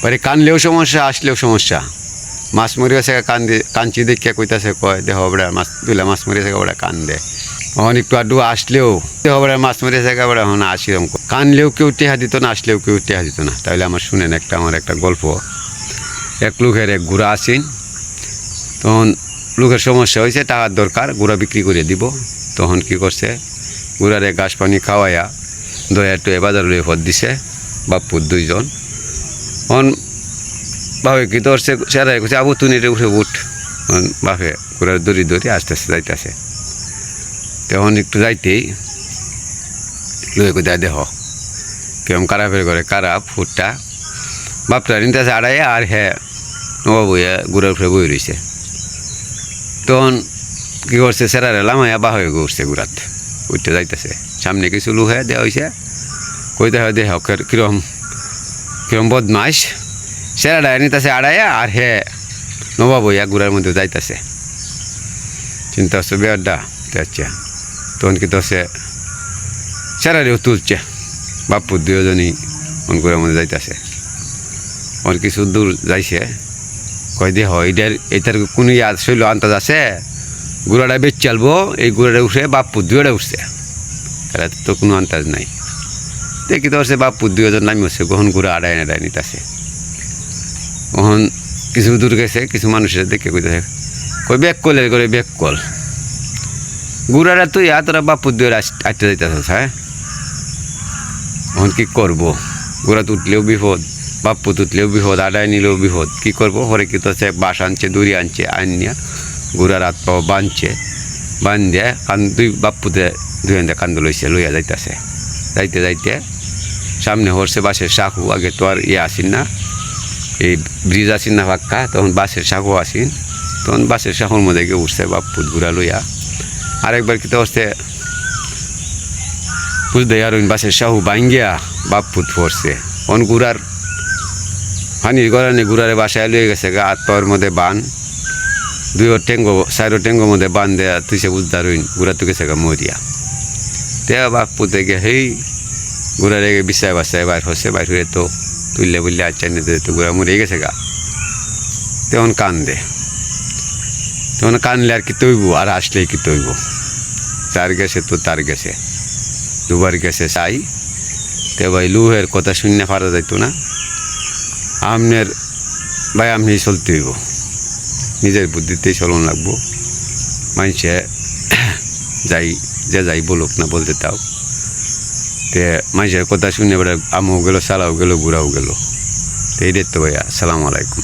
পরে কানলেও সমস্যা, আসলেও সমস্যা। মাছ মরি গেছে কাঞ্চি দেখে কইতাছে, কয় দেহ বড়া মাছ দুইলা মাছ মরি গেছে বড়া কান দে। এখন একটু আড্ডু আসলেও দেহ বড়া মাছ মরি গেছে বড়া এখন আসিরম। কানলেও কেউ টেহা দিত না, আসলেও কেউ টেহা দিত না। তাহলে আমার শুনেন আমার একটা গল্প। এক লোকের এক গুড়া আসেন, তখন লোকের সমস্যা হয়েছে, টাকার দরকার, গুড়া বিক্রি করে দিব। তখন কি করছে, গুড়ারে ঘাস পানি খাওয়াইয়া দয়া টুয়ে বাজার লয়ে ফত দিছে বাপুর দুইজন। তখন বাপে কি ধরছে, সেরাই করছে আবু তুই নেটে উঠে উঠ। বাপে গুড়ার দড়ি দড়ি আস্তে আস্তে যাইতেছে। তখন একটু যাইতেই লয়ে কোথায় দেহ কেমন খারাপের করে খারাপ ফুটটা বাপটা নিতেছে আড়াইয়া, আর হ্যাঁ নবা বইয়া গুড়ার উপরে বই রয়েছে। তখন কী করছে, সেরারে লামাইয়া বা হয়ে ঘুরছে গুড়াত উঠতে যাইতেছে। সামনে কিছু লুহে দেওয়া হয়েছে, কইতে হয় দেহ কিরম কিরম বদমাস। সেরাটা নিতেছে আড়াইয়া, আর হ্যাঁ নবা বইয়া গুড়ার মধ্যে যাইতেছে। চিন্তা হচ্ছে বেয়ারটা যাচ্ছে। তখন কি হচ্ছে, সেরারেও তুলছে, বাপুর দুজনই গুড়ার মধ্যে যাইতেছে। ওর কিছু দূর যাইছে, কয় দেহ এটার কোনো ইয়াদ শৈল আন্দাজ আছে, গুড়াটা বেচ চালবো, এই গুড়াটা উঠে বাপুর দুয়োটা উঠছে, তাহলে তো কোনো আন্দাজ নাই। দেখি তো হচ্ছে বাপুর দুজন নামি হচ্ছে, কখন গুড়া আড়াই আড়াই নিতেছে। কখন কিছু দূর গেছে, কিছু মানুষের দেখে কইতেছে, কই ব্যাক কল করে ব্যাক কল, গুড়াটা তুই তোরা বাপুর দুয়ে আটতে যাইতেছ। হ্যাঁ এখন কী করবো, গুড়া তুটলেও বিপদ, বাপ্পু তুতলেও বিপদ, আডায় নিলেও বিপদ। কী করবো, পরে কি তো বাঁশ আনছে, দড়ি আনছে, আনিয়া গুড়ার হাত পাও বাঁধছে, বান্ধিয়া দুই বাপ্পুতে দুই হাতে কান্দ লইছে, লইয়া যাইতেছে। যাইতে যাইতে সামনে হরছে বাসের শাকু। আগে তো আর আসিন না, এই ব্রিজ আসিন না ফাঁকা, তখন বাসের শাকু আসিন। তখন বাসের শাকুর মধ্যে গিয়ে উঠছে বাপ্পুত গুড়া লইয়া। আরেকবার কি তো হচ্ছে বুঝতে আর বাসের শাহু ভাঙ্গিয়া বাপ্পুত পড়ছে। অন গুড়ার পানির গড়ানে গুড়ারে বাসায় লয়ে গেছে, হাত পাওয়ার মধ্যে বান, দুইও টেঙ্গো চারো টেঙ্গোর মধ্যে বান দেয়া তুইছে বুঝতে রইন, গুড়া তো গেছে মরিয়া। তে বাপ্পুতে গে হেই গুড়ারে বিছায় বাসায় বাইর হচ্ছে, বাইর হয়ে তো তুললে বললে আচ্ছা নিতে তো গুড়া মরিয়ে গেছে গা। তখন কান্দে, তখন কানলে আর কি তৈব, আর আসলেই কি তৈব। যার গেছে তো তার গেছে, দুবার গেছে চাই। তে ভাই লুহের কথা শুনে পারা যাইতো না। আপনার ভাই আপনি চলতে হইব, নিজের বুদ্ধিতেই চলন লাগবো। মানুষে যাই যে যাই বলুক না বলতে তাও, তে মানুষের কথা শুনে এবার আমও গেলো, চালাও গেলো, ঘুরাও গেলো। তো এইটাই তো ভাইয়া। আসসালামু আলাইকুম।